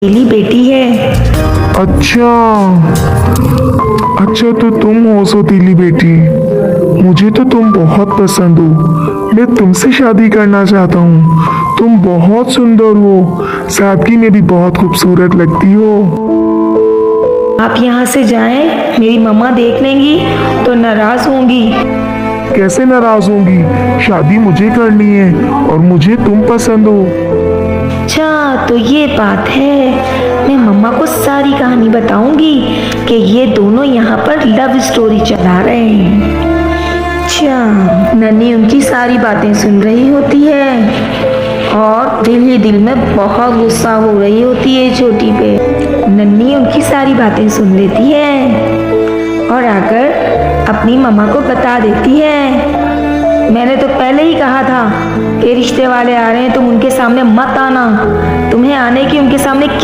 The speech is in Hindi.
मेरी बेटी है। अच्छा अच्छा, तो तुम हो सौतीली बेटी। मुझे तो तुम बहुत पसंद हो। मैं तुमसे शादी करना चाहता हूँ। तुम बहुत सुंदर हो, सादगी में भी बहुत खूबसूरत लगती हो। आप यहाँ से जाएं, मेरी मम्मा देख लेंगी तो नाराज होंगी। कैसे नाराज होंगी? शादी मुझे करनी है और मुझे तुम पसंद हो। अच्छा तो ये बात है। मैं मम्मा को सारी कहानी बताऊंगी कि ये दोनों यहाँ पर लव स्टोरी चला रहे हैं। अच्छा, नन्ही उनकी सारी बातें सुन रही होती है और दिल ही दिल में बहुत गुस्सा हो रही होती है छोटी पे। नन्ही उनकी सारी बातें सुन लेती है और आकर अपनी मम्मा को बता देती है। मैंने तो पहले ही कहा था कि रिश्ते वाले आ रहे हैं, तुम उनके सामने मत आना। तुम्हें आने की उनके सामने क्या